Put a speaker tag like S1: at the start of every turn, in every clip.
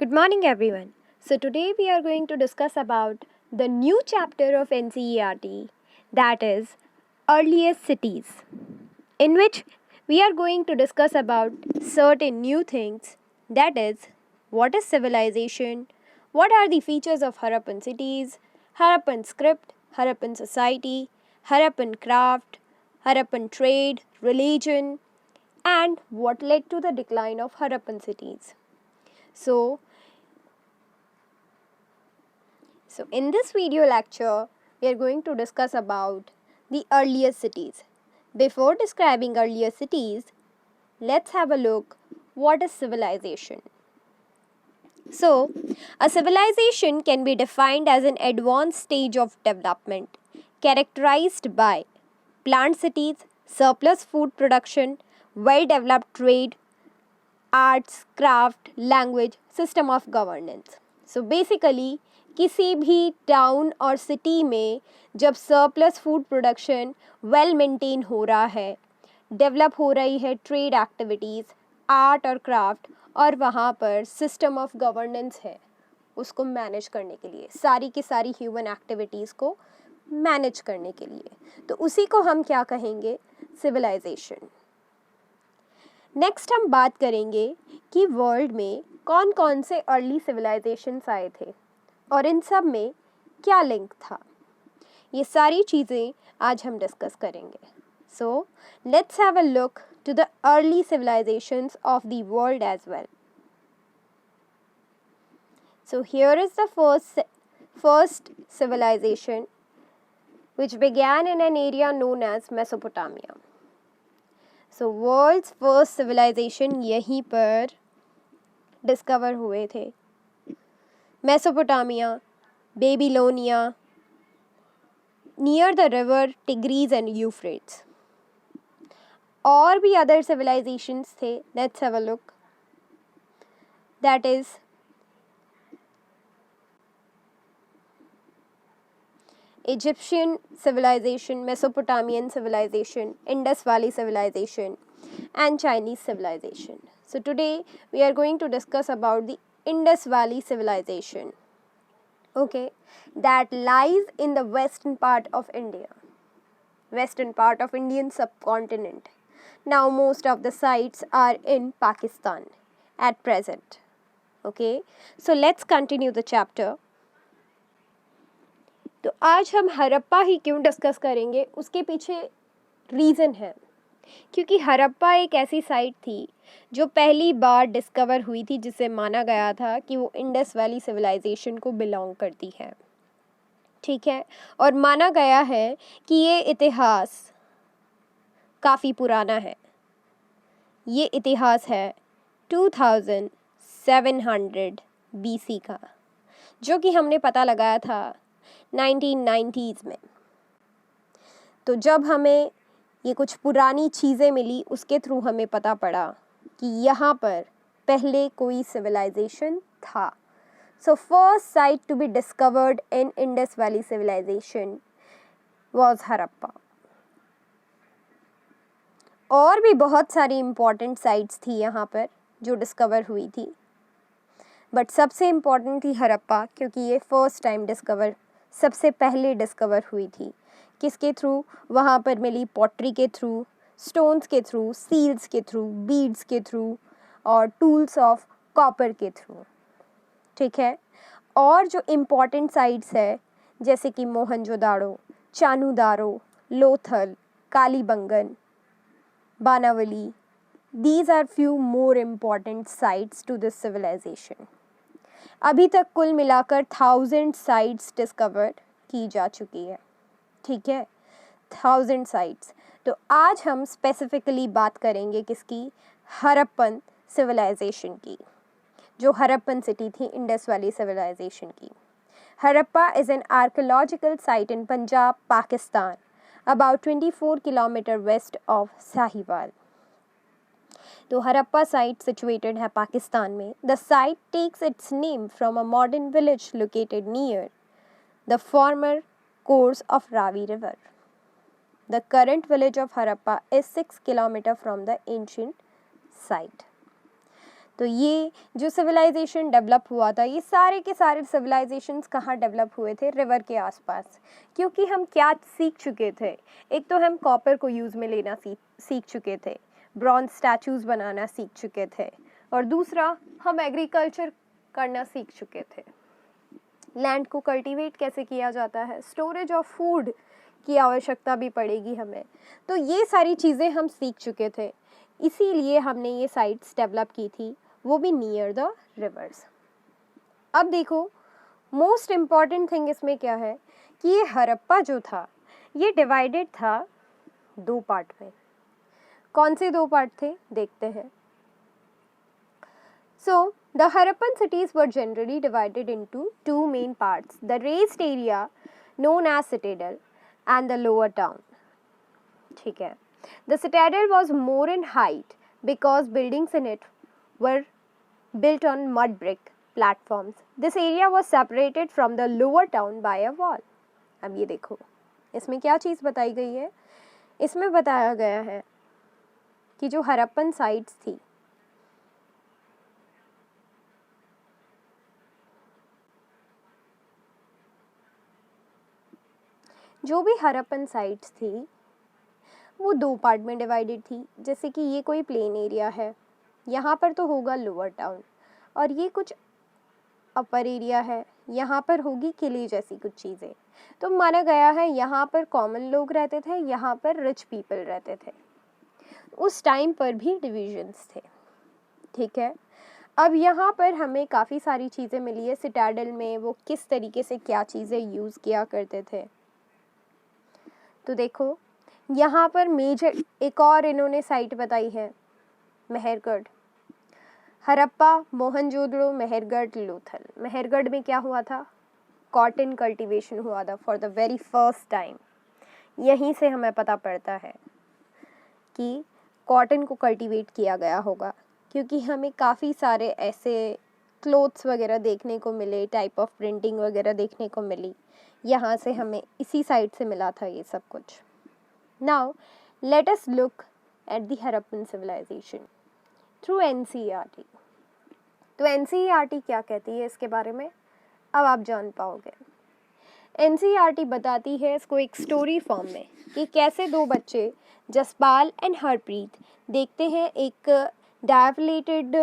S1: Good morning everyone. So today we are going to discuss about the new chapter of NCERT, that is earliest cities, in which we are going to discuss about certain new things, that is what is civilization, what are the features of Harappan cities, Harappan script, Harappan society, Harappan craft, Harappan trade, religion, and what led to the decline of Harappan cities. So in this video lecture, we are going to discuss about the earliest cities. Before describing earlier cities, let's have a look what is civilization. So, a civilization can be defined as an advanced stage of development characterized by planned cities, surplus food production, well-developed trade, arts craft language system of governance. So basically किसी भी town और city में जब surplus food production well maintain हो रहा है, develop हो रही है ट्रेड एक्टिविटीज़, आर्ट और क्राफ्ट, और वहाँ पर सिस्टम ऑफ गवर्नेंस है उसको मैनेज करने के लिए, सारी की सारी ह्यूमन एक्टिविटीज़ को मैनेज करने के लिए, तो उसी को हम क्या कहेंगे? सिविलाइजेशन. नेक्स्ट हम बात करेंगे कि वर्ल्ड में कौन कौन से अर्ली सिविलाइजेशंस आए थे और इन सब में क्या लिंक था. ये सारी चीज़ें आज हम डिस्कस करेंगे. So let's have a look to the early civilisations of the world as well. So here is the first civilization which began in an area known as Mesopotamia. So world's first civilisation यहीं पर discover हुए थे. Mesopotamia, Babylonia, near the river Tigris and Euphrates. और भी other civilisations थे. Let's have a look. That is Egyptian civilization, Mesopotamian civilization, Indus Valley civilization, and Chinese civilization. So today we are going to discuss about the Indus Valley civilization, okay, that lies in the western part of India, western part of Indian subcontinent. Now most of the sites are in Pakistan at present. Okay, so let's continue the chapter. तो आज हम हड़प्पा ही क्यों discuss करेंगे, उसके पीछे reason है क्योंकि हड़प्पा एक ऐसी साइट थी जो पहली बार डिस्कवर हुई थी, जिसे माना गया था कि वो इंडस वैली सिविलाइजेशन को बिलोंग करती है. ठीक है, और माना गया है कि ये इतिहास काफ़ी पुराना है. ये इतिहास है 2700 BC का, जो कि हमने पता लगाया था 1990s में. तो जब हमें ये कुछ पुरानी चीज़ें मिली, उसके थ्रू हमें पता पड़ा कि यहाँ पर पहले कोई सिविलाइजेशन था. So first site to be discovered in Indus valley civilisation was Harappa. और भी बहुत सारी इम्पॉर्टेंट साइट्स थी यहाँ पर जो डिस्कवर हुई थी, बट सबसे इम्पॉर्टेंट थी हड़प्पा, क्योंकि ये फर्स्ट टाइम सबसे पहले डिस्कवर हुई थी. किसके थ्रू? वहाँ पर मिली पॉटरी के थ्रू, स्टोन्स के थ्रू, सील्स के थ्रू, बीड्स के थ्रू और टूल्स ऑफ कॉपर के थ्रू. ठीक है, और जो इम्पॉर्टेंट साइट्स है जैसे कि Mohenjodaro, चानूदारो, Lothal, Kalibangan, बानावली, these are few more important sites to this civilization. अभी तक कुल मिलाकर 1000 साइट्स डिस्कवर की जा चुकी है. ठीक है, 1000 साइट्स. तो आज हम स्पेसिफिकली बात करेंगे किसकी? हड़प्पन सिविलाइजेशन की, जो हड़प्पन सिटी थी इंडस वैली सिविलाइजेशन की. Harappa is an archaeological site in Punjab, Pakistan, about 24 kilometre west of Sahiwal. तो हड़प्पा साइट सिचुएटेड है पाकिस्तान में. The site takes its name from a modern village located near the former course of Ravi river. The current village of Harappa is 6 kilometre from the ancient site. तो ये जो civilisation develop हुआ था, ये सारे के सारे सिविलाइजेशंस कहाँ डेवलप हुए थे? रिवर के आसपास। क्योंकि हम क्या सीख चुके थे? एक तो हम कॉपर को यूज़ में लेना सीख चुके थे, ब्रॉन्ज स्टैचूज़ बनाना सीख चुके थे, और दूसरा हम एग्रीकल्चर करना सीख चुके थे। लैंड को कल्टीवेट कैसे किया जाता है, स्टोरेज ऑफ फूड की आवश्यकता भी पड़ेगी हमें, तो ये सारी चीज़ें हम सीख चुके थे। इसीलिए हमने ये साइट्स डेवलप की थी, वो भी नियर द रिवर्स। अब देखो, मोस्ट इम्पॉर्टेंट थिंग इसमें क्या है कि ये हड़प्पा जो था, ये डिवाइडेड था 2 पार्ट में। कौन से 2 पार्ट थे, देखते हैं। So, the Harappan cities were generally divided into 2 main parts, the raised area known as citadel and the lower town. ठीक है. The citadel was more in height because buildings in it were built on mud brick platforms. This area was separated from the lower town by a wall. अब ये देखो, इसमें क्या चीज़ बताई गई है? इसमें बताया गया है कि जो हड़प्पन साइट्स थी, जो भी हड़प्पन साइट्स थी वो 2 पार्ट में डिवाइडेड थी। जैसे कि ये कोई प्लेन एरिया है, यहाँ पर तो होगा लोअर टाउन, और ये कुछ अपर एरिया है, यहाँ पर होगी किले जैसी कुछ चीज़ें। तो माना गया है यहाँ पर कॉमन लोग रहते थे, यहाँ पर रिच पीपल रहते थे। उस टाइम पर भी डिविजन्स थे, ठीक है। अब यहाँ पर हमें काफ़ी सारी चीज़ें मिली है सिटाडेल में, वो किस तरीके से क्या चीज़ें यूज़ किया करते थे। तो देखो, यहाँ पर मेजर एक और इन्होंने साइट बताई है, मेहरगढ़। हड़प्पा, मोहनजोदड़ो, मेहरगढ़, लोथल। मेहरगढ़ में क्या हुआ था? कॉटन कल्टीवेशन हुआ था for the very first time. यहीं से हमें पता पड़ता है कि कॉटन को कल्टीवेट किया गया होगा, क्योंकि हमें काफ़ी सारे ऐसे क्लोथ्स वगैरह देखने को मिले, टाइप ऑफ प्रिंटिंग वगैरह देखने को मिली। यहाँ से हमें इसी साइड से मिला था ये सब कुछ। Now let us look at the Harappan civilisation through NCERT। तो NCERT क्या कहती है इसके बारे में, अब आप जान पाओगे। NCERT बताती है इसको एक स्टोरी फॉर्म में कि कैसे 2 बच्चे जसपाल एंड हरप्रीत देखते हैं एक डायलेटेड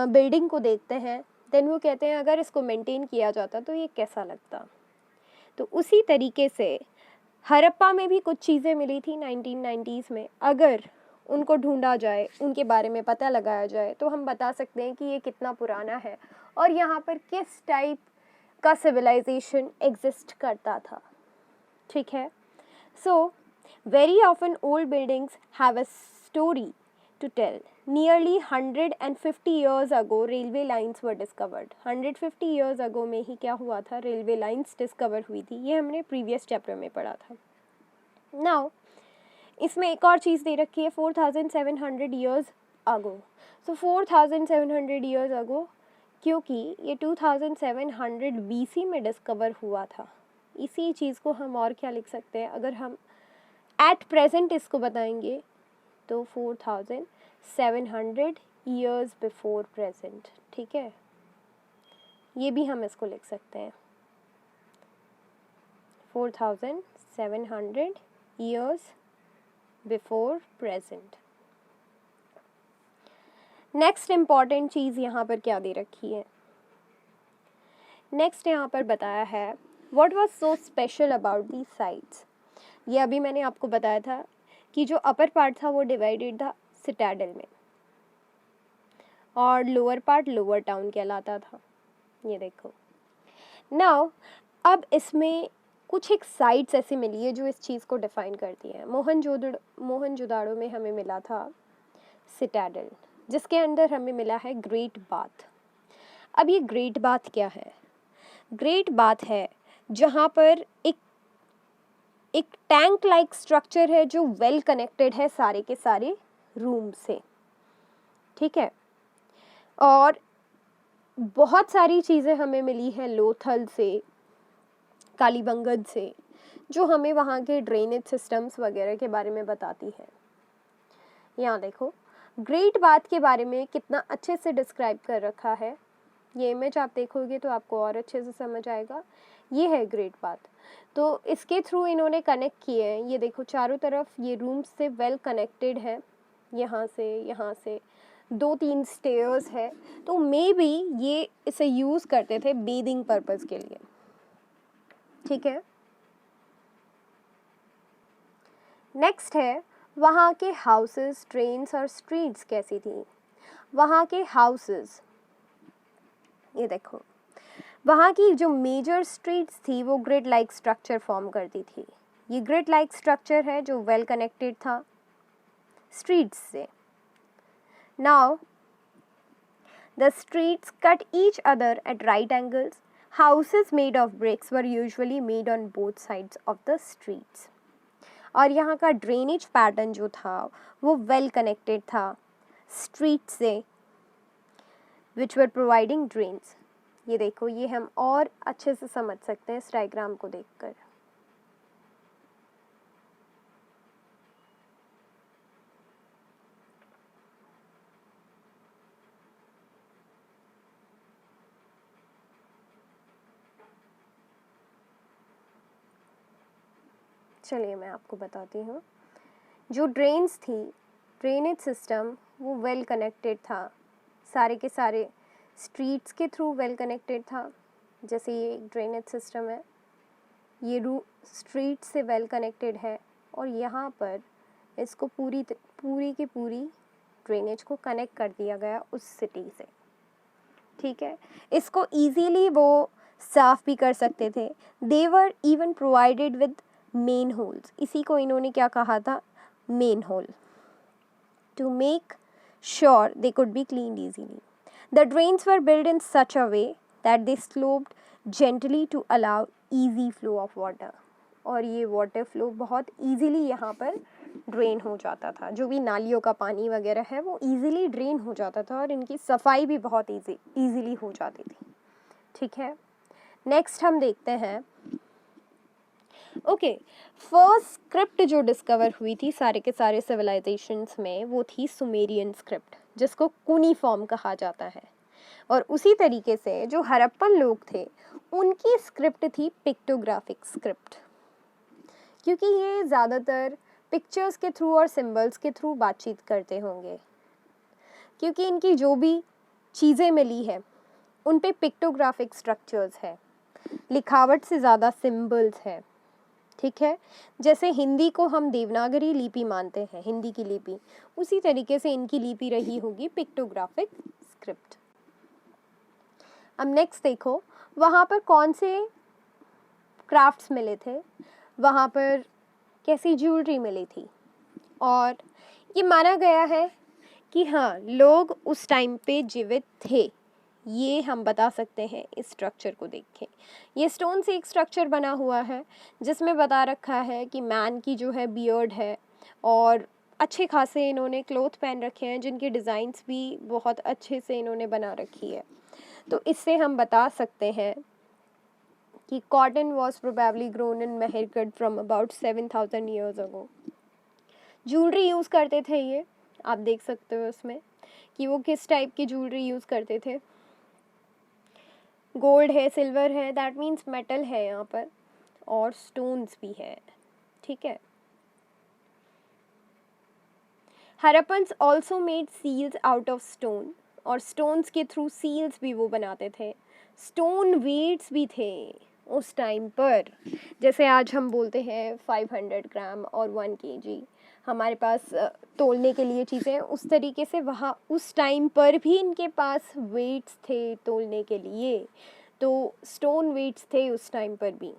S1: बिल्डिंग को देखते हैं, देन वो कहते हैं अगर इसको मेंटेन किया जाता तो ये कैसा लगता। तो उसी तरीके से हड़प्पा में भी कुछ चीज़ें मिली थी 1990s में, अगर उनको ढूंढा जाए, उनके बारे में पता लगाया जाए, तो हम बता सकते हैं कि ये कितना पुराना है और यहाँ पर किस टाइप का सिविलाइजेशन एग्जिस्ट करता था, ठीक है। So very often old buildings have a story to tell. Nearly 150 years ago, railway lines were discovered. 150 years ago में ही क्या हुआ था? रेलवे लाइंस डिस्कवर हुई थी। ये हमने प्रीवियस चैप्टर में पढ़ा था। Now, इसमें एक और चीज़ दे रखी है 4700 years ago. So 4700 years ago, क्योंकि ये 2700 BC में डिस्कवर हुआ था। इसी चीज़ को हम और क्या लिख सकते हैं, अगर हम एट प्रेजेंट इसको बताएंगे तो 4700 years before present, ठीक है। ये भी हम इसको लिख सकते हैं 4700 years before present। Next important चीज़ यहाँ पर क्या दे रखी है? नेक्स्ट यहाँ पर बताया है what was so special about these sites। ये अभी मैंने आपको बताया था कि जो अपर पार्ट था वो डिवाइडेड था सिटाडेल में, और लोअर पार्ट लोअर टाउन कहलाता था। ये देखो, नाउ अब इसमें कुछ एक साइट्स ऐसी मिली है जो इस चीज़ को डिफाइन करती है। मोहनजोदाड़ो में हमें मिला था सिटाडेल, जिसके अंदर हमें मिला है ग्रेट बाथ। अब ये ग्रेट बाथ क्या है? ग्रेट बाथ है जहाँ पर एक टैंक लाइक स्ट्रक्चर है जो वेल कनेक्टेड है सारे के सारे रूम से, ठीक है। और बहुत सारी चीज़ें हमें मिली हैं लोथल से, कालीबंगन से, जो हमें वहाँ के ड्रेनेज सिस्टम्स वगैरह के बारे में बताती है। यहाँ देखो, ग्रेट बाथ के बारे में कितना अच्छे से डिस्क्राइब कर रखा है, ये इमेज आप देखोगे तो आपको और अच्छे से समझ आएगा। ये है ग्रेट बाथ। तो इसके थ्रू इन्होंने कनेक्ट किए हैं, ये देखो चारों तरफ ये रूम्स से वेल कनेक्टेड है, यहाँ से 2-3 स्टेयर्स है। तो मे बी ये इसे यूज़ करते थे बेदिंग पर्पस के लिए, ठीक है। नेक्स्ट है वहाँ के हाउसेस, ट्रेन्स और स्ट्रीट्स कैसी थी। वहाँ के हाउसेस, ये देखो वहाँ की जो मेजर स्ट्रीट्स थी वो ग्रिड लाइक स्ट्रक्चर फॉर्म करती थी। ये ग्रिड लाइक स्ट्रक्चर है जो वेल कनेक्टेड था स्ट्रीट्स से। Now the streets cut each other at right angles. Houses made of BRICS were usually made on both sides of the streets. और यहाँ का ड्रेनेज पैटर्न जो था वो वेल कनेक्टेड था स्ट्रीट से, विच वर प्रोवाइडिंग ड्रेन्स। ये देखो, ये हम और अच्छे से समझ सकते हैं इस डायग्राम को देखकर। चलिए मैं आपको बताती हूँ। जो ड्रेन्स थी, ड्रेनेज सिस्टम वो वेल कनेक्टेड था, सारे के सारे स्ट्रीट्स के थ्रू वेल कनेक्टेड था। जैसे ये एक ड्रेनेज सिस्टम है, ये स्ट्रीट से वेल कनेक्टेड है और यहाँ पर इसको पूरी की पूरी ड्रेनेज को कनेक्ट कर दिया गया उस सिटी से, ठीक है। इसको इजीली वो साफ भी कर सकते थे। They were even provided with manholes. इसी को इन्होंने क्या कहा था, manhole, to make sure they could be cleaned easily. The drains were built in such a way that they sloped gently to allow easy flow of water. और ये water flow बहुत easily यहाँ पर drain हो जाता था। जो भी नालियों का पानी वगैरह है वो इजीली ड्रेन हो जाता था और इनकी सफाई भी बहुत इजीली हो जाती थी, ठीक है। नेक्स्ट हम देखते हैं, ओके, फर्स्ट स्क्रिप्ट जो डिस्कवर हुई थी सारे के सारे सिविलाइजेशंस में वो थी सुमेरियन स्क्रिप्ट, जिसको कुनिफॉर्म कहा जाता है। और उसी तरीके से जो हड़प्पन लोग थे उनकी स्क्रिप्ट थी पिक्टोग्राफिक स्क्रिप्ट, क्योंकि ये ज़्यादातर पिक्चर्स के थ्रू और सिंबल्स के थ्रू बातचीत करते होंगे, क्योंकि इनकी जो भी चीज़ें मिली है उन पे पिक्टोग्राफिक स्ट्रक्चर्स है, लिखावट से ज़्यादा सिंबल्स है, ठीक है। जैसे हिंदी को हम देवनागरी लिपि मानते हैं, हिंदी की लिपि, उसी तरीके से इनकी लिपि रही होगी पिक्टोग्राफिक स्क्रिप्ट। अब नेक्स्ट देखो, वहाँ पर कौन से क्राफ्ट्स मिले थे, वहाँ पर कैसी ज्वेलरी मिली थी, और ये माना गया है कि हाँ लोग उस टाइम पे जीवित थे, ये हम बता सकते हैं इस स्ट्रक्चर को देख के। ये स्टोन से एक स्ट्रक्चर बना हुआ है जिसमें बता रखा है कि मैन की जो है बियर्ड है और अच्छे खासे इन्होंने क्लोथ पहन रखे हैं जिनके डिज़ाइंस भी बहुत अच्छे से इन्होंने बना रखी है। तो इससे हम बता सकते हैं कि cotton was probably grown in Mehrgarh from about 7000 years ago. Jewellery use करते थे, ये आप देख सकते हो उसमें कि वो किस टाइप की ज्वेलरी यूज़ करते थे। गोल्ड है, सिल्वर है, दैट मीन्स मेटल है यहाँ पर, और स्टोन्स भी है, ठीक है। Harappans also made seals out of stone, और स्टोन्स के थ्रू सील्स भी वो बनाते थे। स्टोन वेट्स भी थे उस टाइम पर, जैसे आज हम बोलते हैं 500 ग्राम और 1 kg हमारे पास तोलने के लिए चीज़ें, उस तरीके से वहाँ उस टाइम पर भी इनके पास वेट्स थे तोलने के लिए, तो स्टोन वेट्स थे उस टाइम पर भी।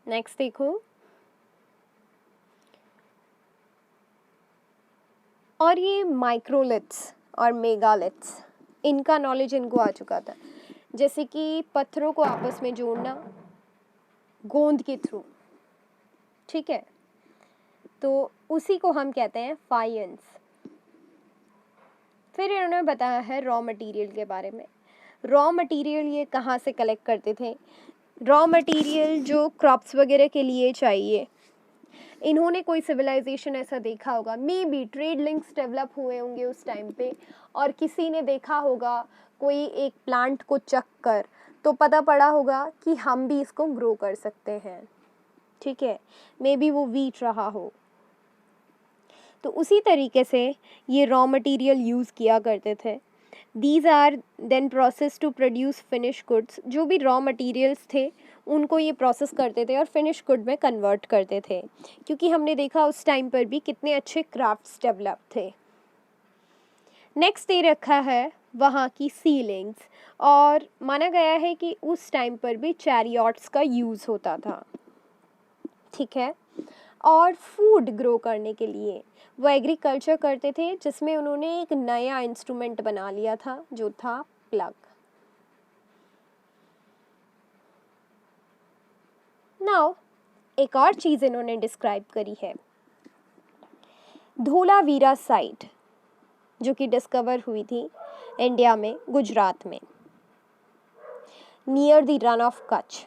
S1: नेक्स्ट देखो, और ये माइक्रोलिथ्स और मेगालिथ्स, इनका नॉलेज इनको आ चुका था, जैसे कि पत्थरों को आपस में जोड़ना गोंद के थ्रू, ठीक है। तो उसी को हम कहते हैं फाइंस। फिर इन्होंने बताया है रॉ मटेरियल के बारे में। रॉ मटेरियल ये कहाँ से कलेक्ट करते थे, रॉ मटेरियल जो क्रॉप्स वगैरह के लिए चाहिए, इन्होंने कोई सिविलाइजेशन ऐसा देखा होगा, may be trade links develop हुए होंगे उस टाइम पे, और किसी ने देखा होगा कोई एक प्लांट को चख कर, तो पता पड़ा होगा कि हम भी इसको ग्रो कर सकते हैं, ठीक है, मे बी वो वीट रहा हो। तो उसी तरीके से ये रॉ मटेरियल यूज़ किया करते थे। These are then process to produce finish goods. जो भी रॉ मटेरियल्स थे उनको ये प्रोसेस करते थे और फिनिश गुड में कन्वर्ट करते थे, क्योंकि हमने देखा उस टाइम पर भी कितने अच्छे क्राफ्ट्स डेवलप थे। नेक्स्ट दे रखा है वहाँ की सीलिंग्स, और माना गया है कि उस टाइम पर भी चैरियट्स का यूज़ होता था, ठीक है। और फूड ग्रो करने के लिए वो एग्रीकल्चर करते थे, जिसमें उन्होंने एक नया इंस्ट्रूमेंट बना लिया था जो था प्लग। नाउ एक और चीज़ इन्होंने डिस्क्राइब करी है, धोलावीरा साइट, जो कि डिस्कवर हुई थी इंडिया में, गुजरात में, near the run of Kutch,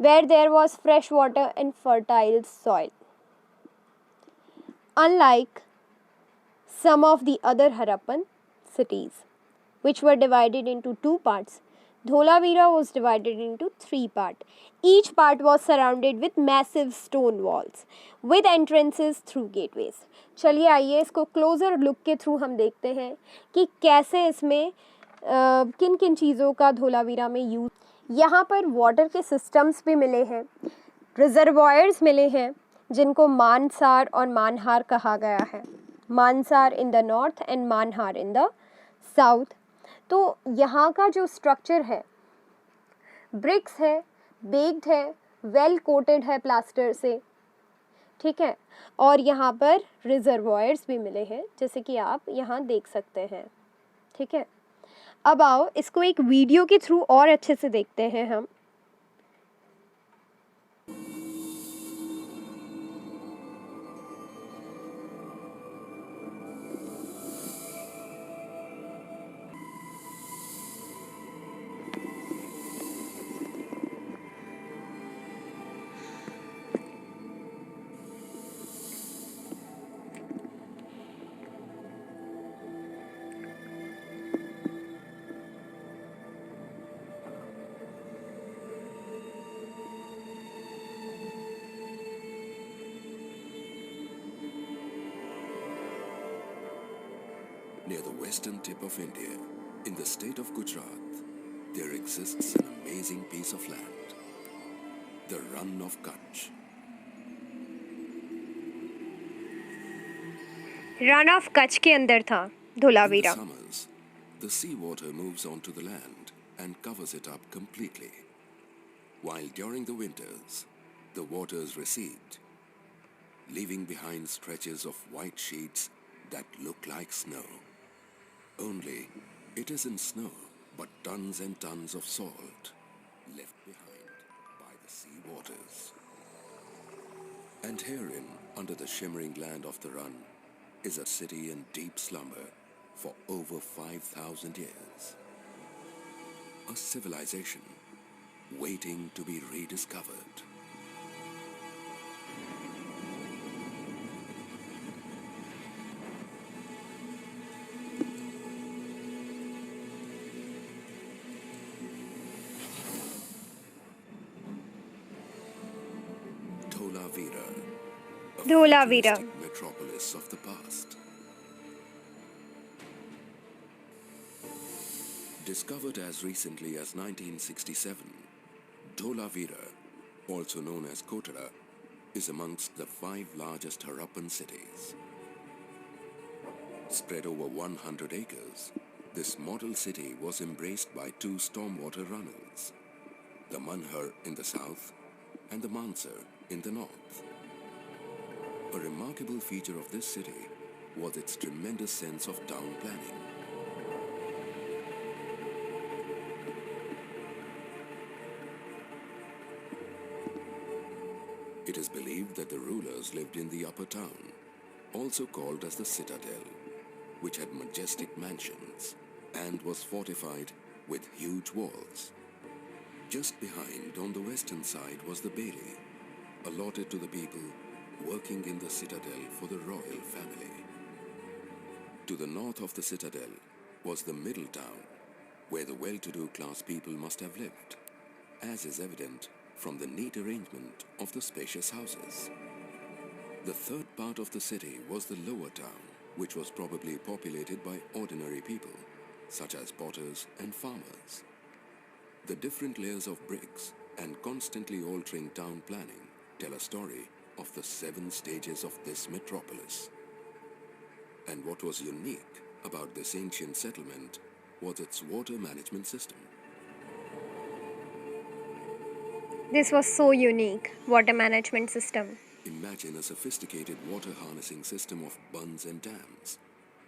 S1: where there was fresh water and fertile soil. Unlike some of the other Harappan cities, which were divided into two parts, Dholavira was divided into three parts. Each part was surrounded with massive stone walls with entrances through gateways. चलिए आइए इसको closure look के through हम देखते हैं कि कैसे इसमें किन किन चीज़ों का धोलावीरा में यूज। यहाँ पर वाटर के सिस्टम्स भी मिले हैं, रिजर्वायर्स मिले हैं, जिनको मानसार और मानहार कहा गया है। मानसार इन द नॉर्थ एंड मानहार इन द साउथ। तो यहाँ का जो स्ट्रक्चर है, ब्रिक्स है, बेक्ड है, वेल कोटेड है प्लास्टर से, ठीक है। और यहाँ पर रिजर्वायर्स भी मिले हैं, जैसे कि आप यहाँ देख सकते हैं, ठीक है। अब आओ इसको एक वीडियो के थ्रू और अच्छे से देखते हैं हम।
S2: Near the western tip of India, in the state of Gujarat, there exists an amazing piece of land, the Run of Kutch.
S1: Run of Kutch के अंदर था Dholavira.
S2: In the summers, the seawater moves onto the land and covers it up completely, while during the winters, the waters recede, leaving behind stretches of white sheets that look like snow. Only it isn't snow, but tons and tons of salt left behind by the sea waters. And herein, under the shimmering land of the Run, is a city in deep slumber for over 5,000 years. A civilization waiting to be rediscovered.
S1: Dholavira,
S2: metropolis of the past. Discovered as recently as 1967, Dholavira, also known as Kotara, is amongst the 5 largest Harappan cities. Spread over 100 acres, this model city was embraced by 2 stormwater runnels, the Manhar in the south and the Mansar in the north. A remarkable feature of this city was its tremendous sense of town planning. It is believed that the rulers lived in the upper town, also called as the citadel, which had majestic mansions and was fortified with huge walls. Just behind, on the western side, was the bailey, allotted to the people working in the citadel for the royal family. To the north of the citadel was the middle town, where the well-to-do class people must have lived, as is evident from the neat arrangement of the spacious houses. The third part of the city was the lower town, which was probably populated by ordinary people, such as potters and farmers. The different layers of bricks and constantly altering town planning tell a story of the 7 stages of this metropolis. And what was unique about this ancient settlement was its water management system.
S1: This was so unique, water management system.
S2: Imagine a sophisticated water harnessing system of bunds and dams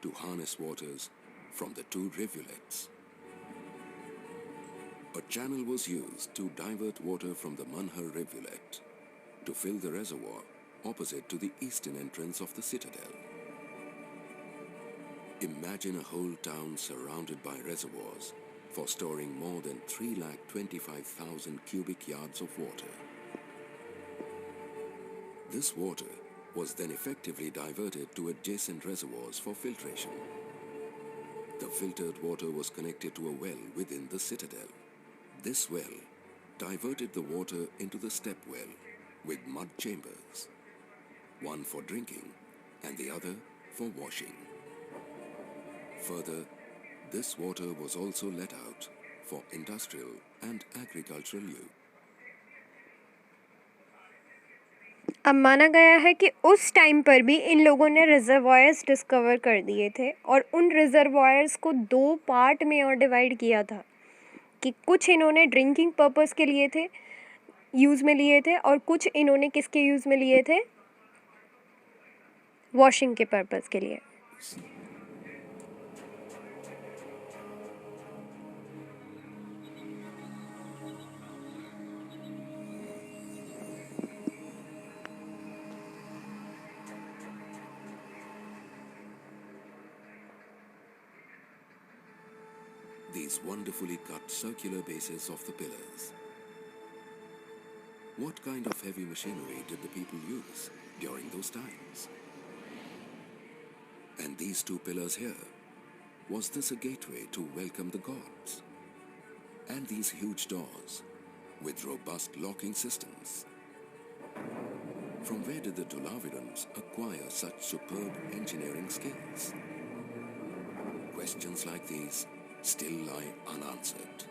S2: to harness waters from the 2 rivulets. A channel was used to divert water from the Manhar rivulet to fill the reservoir opposite to the eastern entrance of the citadel. Imagine a whole town surrounded by reservoirs for storing more than 3,25,000 cubic yards of water. This water was then effectively diverted to adjacent reservoirs for filtration. The filtered water was connected to a well within the citadel. This well diverted the water into the step well with mud chambers, one for drinking and the other for washing. Further, this water was also let out for industrial and agricultural use.
S1: अब माना गया है कि उस time पर भी इन लोगों ने रिजर्वायर्स डिस्कवर कर दिए थे और उन रिजर्वायर्स को 2 पार्ट में और डिवाइड किया था कि कुछ इन्होंने ड्रिंकिंग पर्पस के लिए थे, यूज़ में लिए थे, और कुछ इन्होंने किसके यूज़ में लिए थे, वॉशिंग के पर्पस के लिए.
S2: These wonderfully cut circular bases of the pillars. What kind of heavy machinery did the people use during those times? And these 2 pillars here, was this a gateway to welcome the gods? And these huge doors with robust locking systems. From where did the Dholavirans acquire such superb engineering skills? Questions like these still lie unanswered.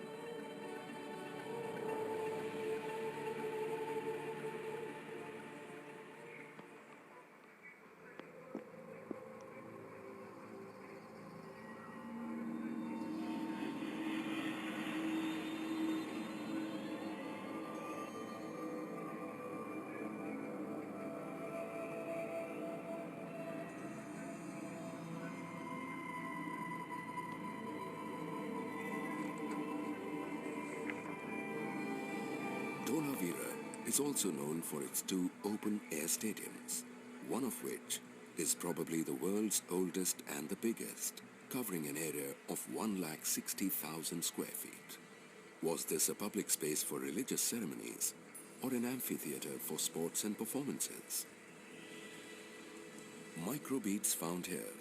S2: Dholavira is also known for its 2 open-air stadiums, one of which is probably the world's oldest and the biggest, covering an area of 1,60,000 square feet. Was this a public space for religious ceremonies or an amphitheater for sports and performances? Microbeads found here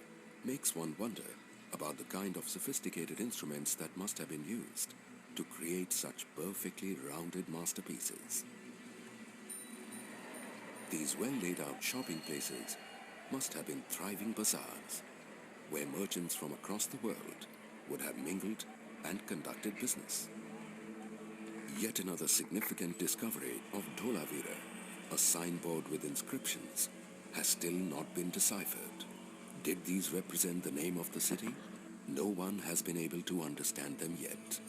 S2: makes one wonder about the kind of sophisticated instruments that must have been used to create such perfectly rounded masterpieces. These well-laid-out shopping places must have been thriving bazaars, where merchants from across the world would have mingled and conducted business. Yet another significant discovery of Dholavira, a signboard with inscriptions, has still not been deciphered. Did these represent the name of the city? No one has been able to understand them yet.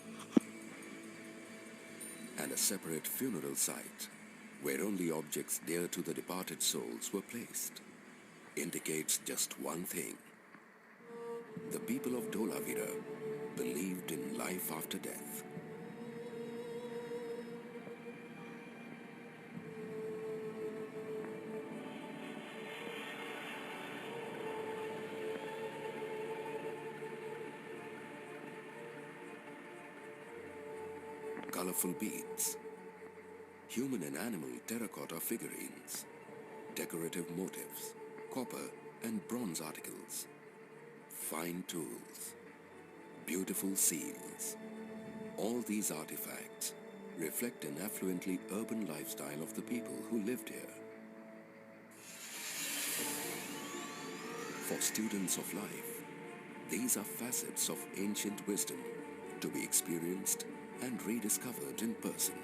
S2: And a separate funeral site, where only objects dear to the departed souls were placed, indicates just one thing. The people of Dholavira believed in life after death. Colorful beads, human and animal terracotta figurines, decorative motifs, copper and bronze articles, fine tools, beautiful seals. All these artifacts reflect an affluently urban lifestyle of the people who lived here. For students of life, these are facets of ancient wisdom to be experienced and rediscovered in person.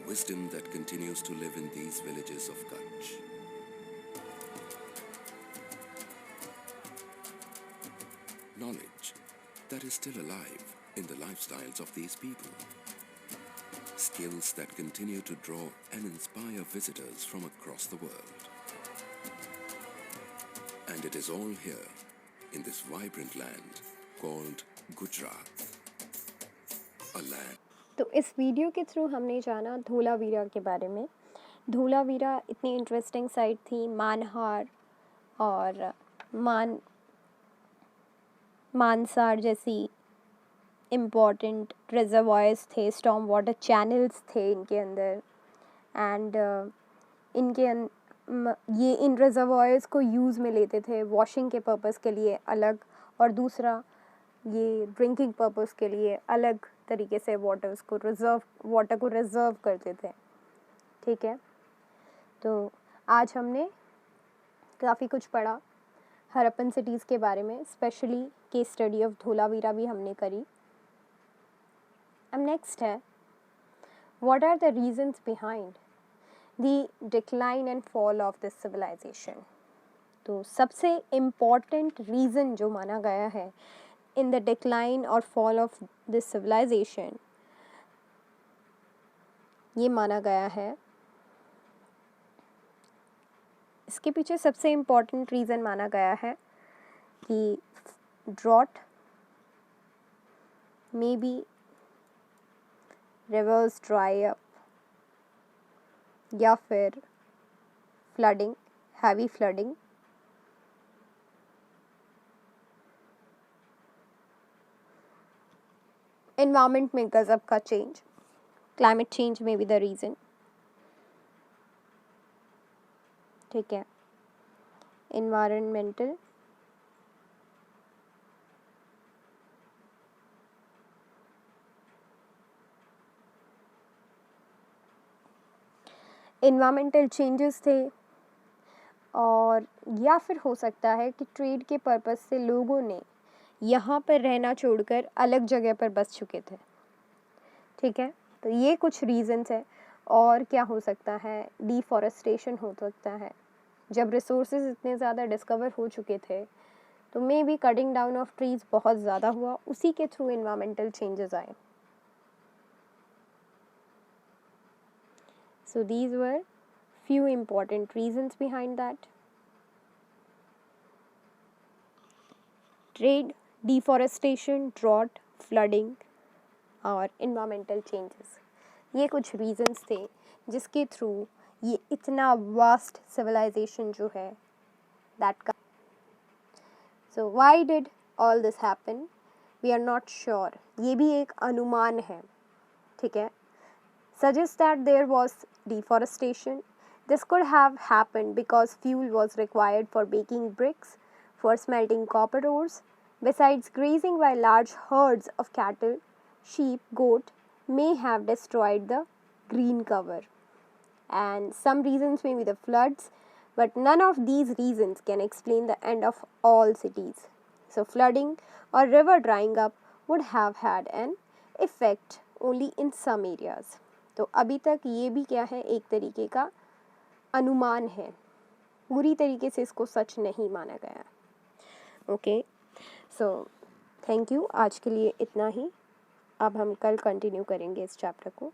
S2: Wisdom that continues to live in these villages of Kutch. Knowledge that is still alive in the lifestyles of these people. Skills that continue to draw and inspire visitors from across the world. And it is all here in this vibrant land called Gujarat. A land.
S1: तो इस video के through हमने जाना धोलावीरा के बारे में। धोलावीरा इतनी interesting site थी। मानहार और मानसार जैसी इम्पॉर्टेंट रिजर्वायर्स थे, स्टॉर्म वाटर चैनल्स थे इनके अंदर। एंड ये इन रिजर्वायर्स को यूज़ में लेते थे वॉशिंग के पर्पस के लिए अलग, और दूसरा ये ड्रिंकिंग पर्पस के लिए अलग तरीके से वाटर को रिज़र्व करते थे। ठीक है, तो आज हमने काफ़ी कुछ पढ़ा हरप्पन सिटीज़ के बारे में, specially case study of Dholavira भी हमने करी। अब नेक्स्ट है, what are the reasons behind the decline and fall of this civilisation. तो सबसे इम्पॉर्टेंट रीज़न जो माना गया है in the decline or fall of this civilization, ये माना गया है, इसके पीछे सबसे इम्पॉर्टेंट रीज़न माना गया है कि drought, may be rivers dry up, या फिर फ्लडिंग, हैवी फ्लडिंग, एनवायरनमेंट में गजब का चेंज, क्लाइमेट चेंज में भी द रीज़न। ठीक है, एनवायरमेंटल चेंजेस थे, और या फिर हो सकता है कि ट्रेड के पर्पस से लोगों ने यहाँ पर रहना छोड़कर अलग जगह पर बस चुके थे। ठीक है, तो ये कुछ रीज़न्स है। और क्या हो सकता है, डिफॉरेस्टेशन हो सकता है। जब रिसोर्सेज इतने ज़्यादा डिस्कवर हो चुके थे तो may be cutting down of trees बहुत ज़्यादा हुआ, उसी के थ्रू इन्वायरमेंटल चेंजेस आए। So these were few important reasons behind that. Trade, deforestation, drought, flooding और environmental changes, ये कुछ reasons थे जिसके थ्रू ये इतना vast civilization जो है that का। So why did all this happen? We are not sure. ये भी एक अनुमान है। ठीक है, suggests that there was deforestation. This could have happened because fuel was required for baking bricks, for smelting copper ores. Besides, grazing by large herds of cattle, sheep, goat may have destroyed the green cover. And some reasons may be the floods, but none of these reasons can explain the end of all cities. So flooding or river drying up would have had an effect only in some areas. तो अभी तक ये भी क्या है, एक तरीके का अनुमान है, पूरी तरीके से इसको सच नहीं माना गया। ओके, सो थैंक यू, आज के लिए इतना ही। अब हम कल कंटिन्यू करेंगे इस चैप्टर को।